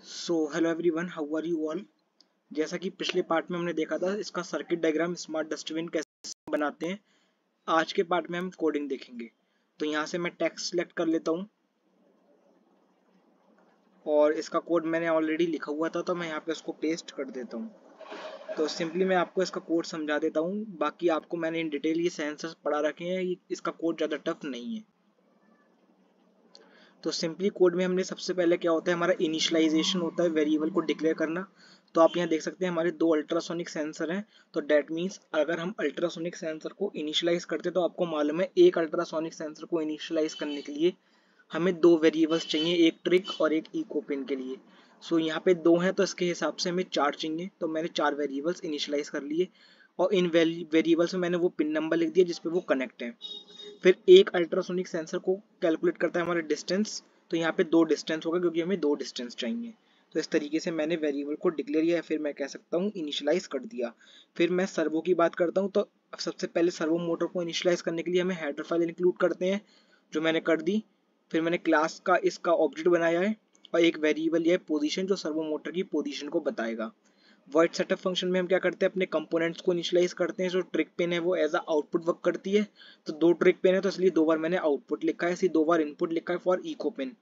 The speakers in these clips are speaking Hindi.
So hello everyone, how are you all. जैसा कि पिछले पार्ट में हमने देखा था इसका सर्किट डायग्राम स्मार्ट डस्टबिन कैसे बनाते हैं, आज के पार्ट में हम कोडिंग देखेंगे। तो यहाँ से मैं टेक्स्ट सेलेक्ट कर लेता हूँ और इसका कोड मैंने ऑलरेडी लिखा हुआ था तो मैं यहाँ पे उसको पेस्ट कर देता हूँ। तो सिंपली मैं आपको इसका कोड समझा देता हूँ, बाकी आपको मैंने इन डिटेल ये सेंसर्स पढ़ा रखे हैं, इसका कोड ज़्यादा टफ नहीं है। तो सिंपली कोड में हमने सबसे पहले क्या होता है, हमारा इनिशियलाइजेशन होता है, वेरिएबल को डिक्लेयर करना। तो आप यहाँ देख सकते हैं हमारे दो अल्ट्रासोनिक सेंसर हैं। तो डैट मीन्स अगर हम अल्ट्रासोनिक सेंसर को इनिशियलाइज करते तो आपको मालूम है एक अल्ट्रासोनिक सेंसर को इनिशियलाइज करने के लिए हमें दो वेरिएबल्स चाहिए, एक ट्रिक और एक इको पिन के लिए। सो यहाँ पे दो हैं तो इसके हिसाब से हमें चार चाहिए, तो मैंने चार वेरिएबल्स इनिशियलाइज कर लिए और इन वेरिएबल्स में मैंने वो पिन नंबर लिख दिया जिसपे वो कनेक्ट है। फिर एक अल्ट्रासोनिक सेंसर को कैलकुलेट करता है हमारा डिस्टेंस, तो यहाँ पे दो डिस्टेंस होगा क्योंकि हमें दो डिस्टेंस चाहिए। तो इस तरीके से मैंने वेरिएबल को डिक्लेयर किया, फिर मैं कह सकता हूँ इनिशियलाइज कर दिया। फिर मैं सर्वो की बात करता हूँ, तो सबसे पहले सर्वो मोटर को इनिशियलाइज करने के लिए हमें हेडर फाइल इंक्लूड करते हैं, जो मैंने कर दी। फिर मैंने क्लास का इसका ऑब्जेक्ट बनाया है और एक वेरिएबल ये पोजीशन जो सर्वो मोटर की पोजीशन को बताएगा। वॉइड सेटअप फंक्शन में हम क्या करते हैं, अपने कंपोनेंट्स को इनिशियलाइज करते हैं। जो ट्रिक पिन है वो एज अ आउटपुट वर्क करती है, तो दो ट्रिक पिन है तो इसलिए दो बार मैंने आउटपुट लिखा है, इसलिए दो बार इनपुट लिखा है फॉर इको पिन।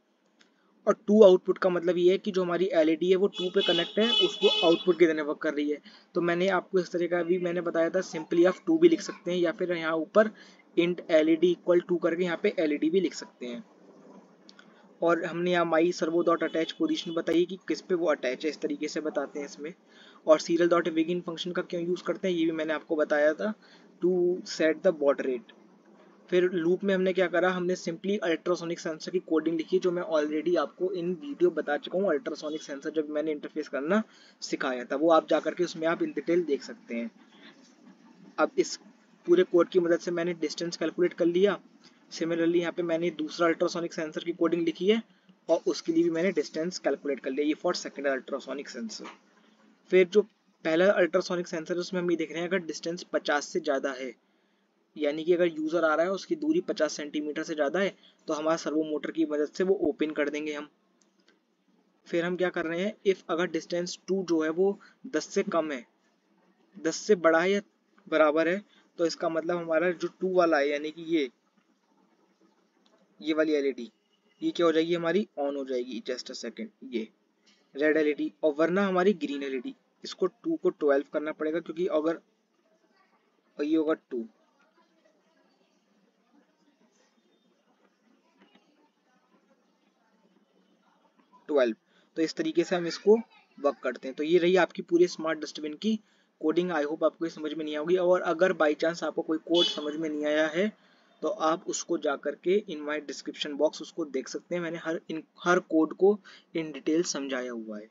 और टू आउटपुट का मतलब ये है कि जो हमारी एलईडी है वो टू पे कनेक्ट है, उसको आउटपुट की तरह वर्क कर रही है। तो मैंने आपको इस तरह का भी मैंने बताया था, सिंपली आप टू भी लिख सकते हैं या फिर यहाँ ऊपर इंट एलईडी इक्वल टू करके यहाँ पे एलईडी भी लिख सकते हैं। और हमने यहाँ माई सर्वो डॉट अटैच पोजीशन बताई कि किस पे वो अटैच है, इस तरीके से बताते हैं इसमें। और सीरियल डॉट बिगिन फंक्शन का क्यों यूज़ करते हैं ये भी मैंने आपको बताया था, to set the baud rate. फिर लूप में हमने क्या करा, हमने सिंपली अल्ट्रासोनिक सेंसर की कोडिंग लिखी जो मैं ऑलरेडी आपको इन वीडियो बता चुका हूँ। अल्ट्रासोनिक सेंसर जब मैंने इंटरफेस करना सिखाया था वो आप जा करके उसमें आप इन डिटेल देख सकते हैं। अब इस पूरे कोड की मदद से मैंने डिस्टेंस कैलकुलेट कर लिया। सिमिलरली यहाँ पे मैंने दूसरा अल्ट्रासोनिक सेंसर की कोडिंग लिखी है और उसके लिए भी मैंने डिस्टेंस कैलकुलेट कर लिया, ये फॉर सेकेंड अल्ट्रासोनिक सेंसर। फिर जो पहला अल्ट्रासोनिक सेंसर है उसमें हम ये देख रहे हैं अगर डिस्टेंस 50 से ज़्यादा है, यानी कि अगर यूज़र आ रहा है उसकी दूरी 50 सेंटीमीटर से ज़्यादा है, तो हमारा सर्वो मोटर की मदद से वो ओपन कर देंगे हम। फिर हम क्या कर रहे हैं, इफ़ अगर डिस्टेंस 2 जो है वो 10 से कम है, 10 से बड़ा है या बराबर है, तो इसका मतलब हमारा जो 2 वाला है यानी कि ये वाली एलईडी ये क्या हो जाएगी, हमारी ऑन हो जाएगी। जस्ट अ सेकेंड, ये रेड एलईडी, और वरना हमारी ग्रीन एलईडी। इसको 2 को 12 करना पड़ेगा क्योंकि अगर ये होगा 2, 12। तो इस तरीके से हम इसको वर्क करते हैं। तो ये रही आपकी पूरी स्मार्ट डस्टबिन की कोडिंग। आई होप आपको ये समझ में नहीं आएगी, और अगर बाई चांस आपको कोई कोड समझ में नहीं आया है तो आप उसको जा करके इन माय डिस्क्रिप्शन बॉक्स उसको देख सकते हैं। मैंने हर कोड को इन डिटेल समझाया हुआ है।